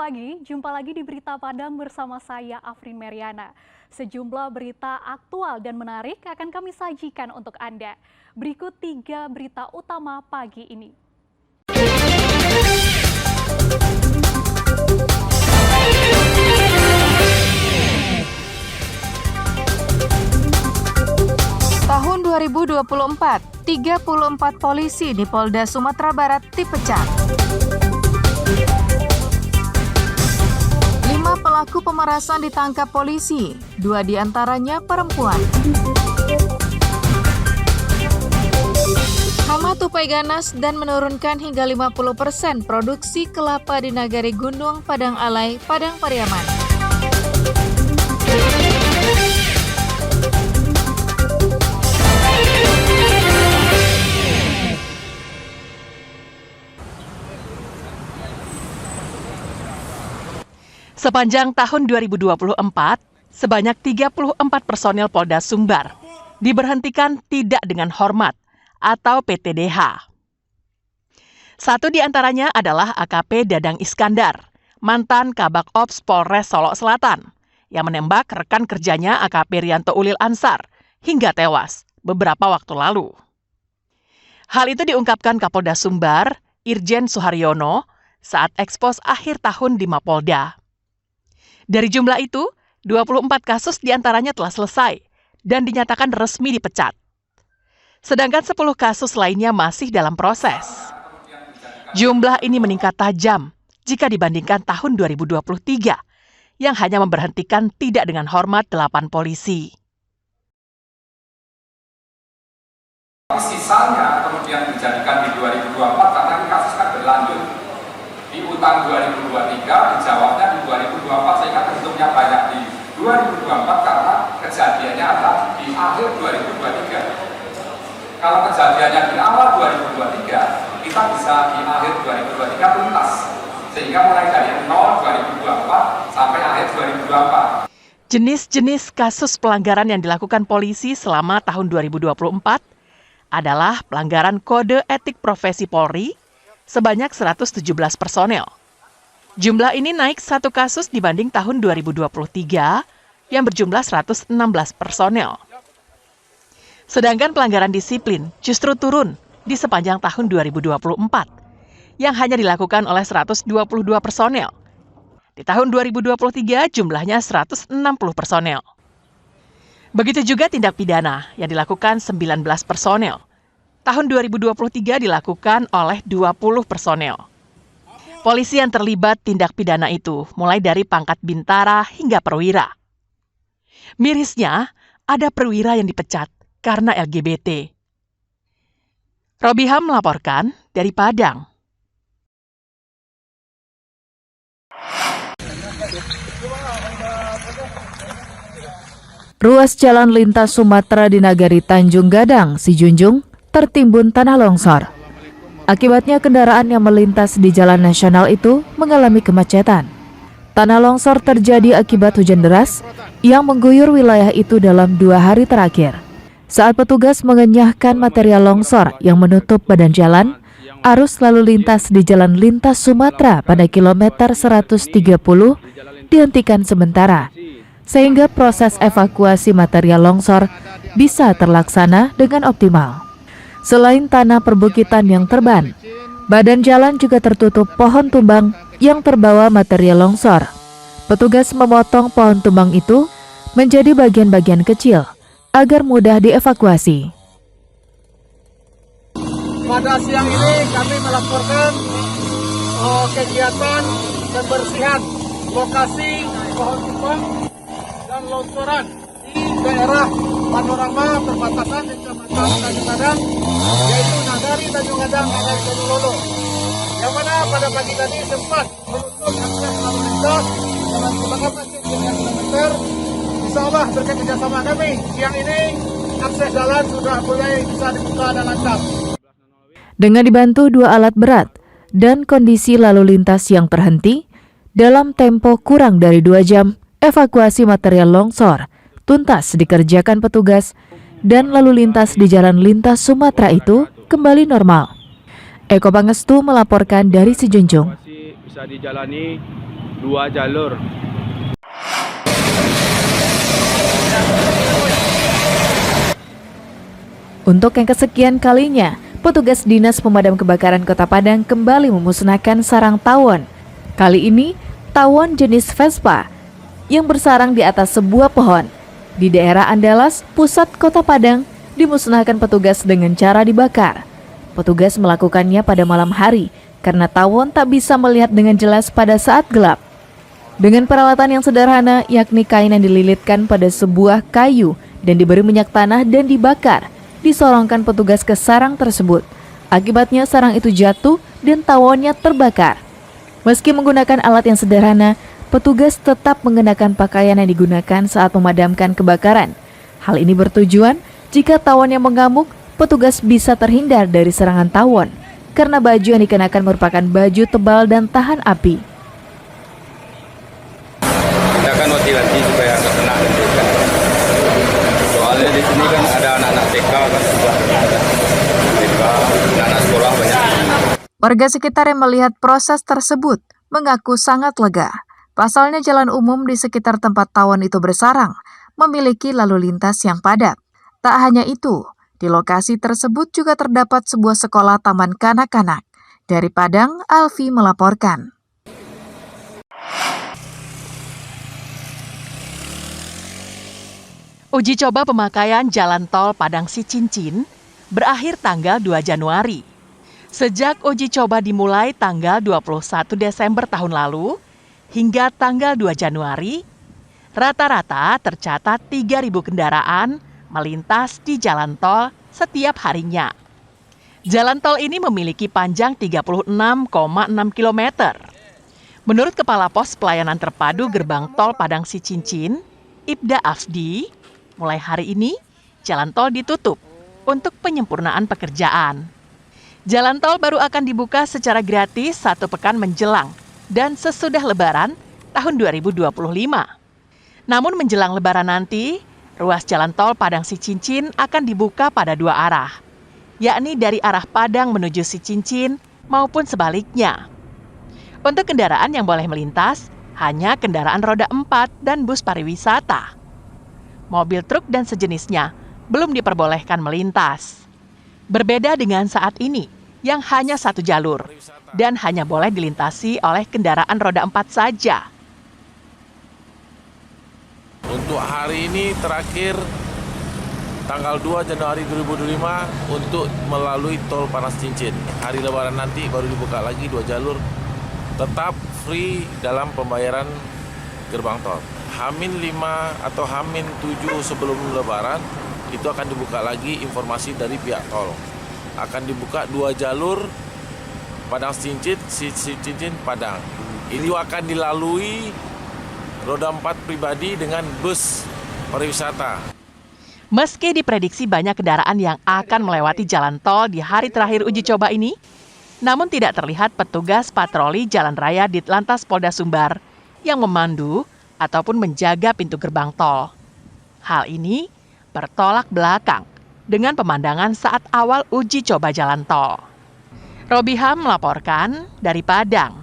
pagi, jumpa lagi di Berita Padang bersama saya Afrin Meriana. Sejumlah berita aktual dan menarik akan kami sajikan untuk Anda. Berikut 3 berita utama pagi ini. Tahun 2024, 34 polisi di Polda Sumatera Barat dipecat. 5 pelaku pemerasan ditangkap polisi, 2 diantaranya perempuan. Hama tupai ganas dan menurunkan hingga 50% produksi kelapa di Nagari Gunung Padang Alai, Padang Pariaman. Sepanjang tahun 2024, sebanyak 34 personel Polda Sumbar diberhentikan tidak dengan hormat atau PTDH. 1 di antaranya adalah AKP Dadang Iskandar, mantan Kabak Ops Polres Solo Selatan, yang menembak rekan kerjanya AKP Rianto Ulil Ansar hingga tewas beberapa waktu lalu. Hal itu diungkapkan Kapolda Sumbar, Irjen Suharyono, saat ekspos akhir tahun di Mapolda. Dari jumlah itu, 24 kasus diantaranya telah selesai dan dinyatakan resmi dipecat. Sedangkan 10 kasus lainnya masih dalam proses. Jumlah ini meningkat tajam jika dibandingkan tahun 2023 yang hanya memberhentikan tidak dengan hormat 8 polisi. Sisanya kemudian dijadikan di 2024 karena ini kasus kan berlanjut. Di utang 2023 dijawabnya di 2024 sehingga bentuknya banyak di 2024 karena kejadiannya adalah di akhir 2023. Kalau kejadiannya di awal 2023 kita bisa di akhir 2023 tuntas sehingga mulai dari 0 2024 sampai akhir 2024. Jenis-jenis kasus pelanggaran yang dilakukan polisi selama tahun 2024 adalah pelanggaran kode etik profesi Polri sebanyak 117 personel. Jumlah ini naik 1 kasus dibanding tahun 2023 yang berjumlah 116 personel. Sedangkan pelanggaran disiplin justru turun di sepanjang tahun 2024 yang hanya dilakukan oleh 122 personel. Di tahun 2023 jumlahnya 160 personel. Begitu juga tindak pidana yang dilakukan 19 personel. Tahun 2023 dilakukan oleh 20 personel. Polisi yang terlibat tindak pidana itu mulai dari pangkat bintara hingga perwira. Mirisnya, ada perwira yang dipecat karena LGBT. Robiham melaporkan dari Padang. Ruas jalan lintas Sumatera di Nagari Tanjung Gadang, Sijunjung, tertimbun tanah longsor. Akibatnya kendaraan yang melintas di jalan nasional itu mengalami kemacetan. Tanah longsor terjadi akibat hujan deras yang mengguyur wilayah itu dalam 2 hari terakhir. Saat petugas mengenyahkan material longsor yang menutup badan jalan, arus lalu lintas di jalan lintas Sumatera pada kilometer 130 dihentikan sementara, sehingga proses evakuasi material longsor bisa terlaksana dengan optimal. Selain tanah perbukitan yang terban, badan jalan juga tertutup pohon tumbang yang terbawa material longsor. Petugas memotong pohon tumbang itu menjadi bagian-bagian kecil agar mudah dievakuasi. Pada siang ini kami melaporkan kegiatan pembersihan lokasi pohon tumbang dan longsoran di daerah panorama perbatasan di Kecamatan Tanjung Gadang, yaitu Nagari Tanjung Gadang, Nagari Tanjung, yang mana pada pagi tadi sempat menutup akses lalu lintas dalam kebakaran kilometer. Insya Allah berkat kerjasama kami, siang ini akses jalan sudah mulai bisa dibuka dan lancar. Dengan dibantu 2 alat berat dan kondisi lalu lintas yang terhenti, dalam tempo kurang dari 2 jam, evakuasi material longsor tuntas dikerjakan petugas dan lalu lintas di jalan lintas Sumatera itu kembali normal. Eko Pangestu melaporkan dari Sijunjung. Bisa dijalani 2 jalur. Untuk yang kesekian kalinya, petugas Dinas Pemadam Kebakaran Kota Padang kembali memusnahkan sarang tawon. Kali ini, tawon jenis Vespa yang bersarang di atas sebuah pohon di daerah Andalas, pusat Kota Padang, dimusnahkan petugas dengan cara dibakar. Petugas melakukannya pada malam hari karena tawon tak bisa melihat dengan jelas pada saat gelap. Dengan peralatan yang sederhana, yakni kain yang dililitkan pada sebuah kayu dan diberi minyak tanah dan dibakar, disorongkan petugas ke sarang tersebut. Akibatnya sarang itu jatuh dan tawonnya terbakar. Meski menggunakan alat yang sederhana, petugas tetap mengenakan pakaian yang digunakan saat memadamkan kebakaran. Hal ini bertujuan jika tawonnya mengamuk, petugas bisa terhindar dari serangan tawon karena baju yang dikenakan merupakan baju tebal dan tahan api. Kita kan motivasi supaya nggak kena juga. Soalnya di sini kan ada anak-anak TK kan juga. TK, anak sekolah banyak. Warga sekitar yang melihat proses tersebut mengaku sangat lega. Pasalnya jalan umum di sekitar tempat tawon itu bersarang memiliki lalu lintas yang padat. Tak hanya itu, di lokasi tersebut juga terdapat sebuah sekolah taman kanak-kanak. Dari Padang, Alfi melaporkan. Uji coba pemakaian jalan tol Padang Sicincin berakhir tanggal 2 Januari. Sejak uji coba dimulai tanggal 21 Desember tahun lalu hingga tanggal 2 Januari, rata-rata tercatat 3.000 kendaraan melintas di jalan tol setiap harinya. Jalan tol ini memiliki panjang 36,6 km. Menurut Kepala Pos Pelayanan Terpadu Gerbang Tol Padang Sicincin, Ibda Afdi, mulai hari ini jalan tol ditutup untuk penyempurnaan pekerjaan. Jalan tol baru akan dibuka secara gratis 1 pekan menjelang dan sesudah Lebaran tahun 2025. Namun menjelang Lebaran nanti, ruas jalan tol Padang Sicincin akan dibuka pada 2 arah, yakni dari arah Padang menuju Sicincin maupun sebaliknya. Untuk kendaraan yang boleh melintas, hanya kendaraan roda 4 dan bus pariwisata. Mobil truk dan sejenisnya belum diperbolehkan melintas. Berbeda dengan saat ini, yang hanya 1 jalur dan hanya boleh dilintasi oleh kendaraan roda 4 saja. Untuk hari ini terakhir tanggal 2 Januari 2025 untuk melalui tol Padang Sicincin. Hari Lebaran nanti baru dibuka lagi 2 jalur, tetap free dalam pembayaran gerbang tol. H-5 atau H-7 sebelum Lebaran itu akan dibuka lagi informasi dari pihak tol. Akan dibuka 2 jalur Padang Sicincin, Sicincin Padang. Itu akan dilalui roda 4 pribadi dengan bus pariwisata. Meski diprediksi banyak kendaraan yang akan melewati jalan tol di hari terakhir uji coba ini, namun tidak terlihat petugas patroli jalan raya Ditlantas Polda Sumbar yang memandu ataupun menjaga pintu gerbang tol. Hal ini bertolak belakang dengan pemandangan saat awal uji coba jalan tol. Robiham melaporkan dari Padang.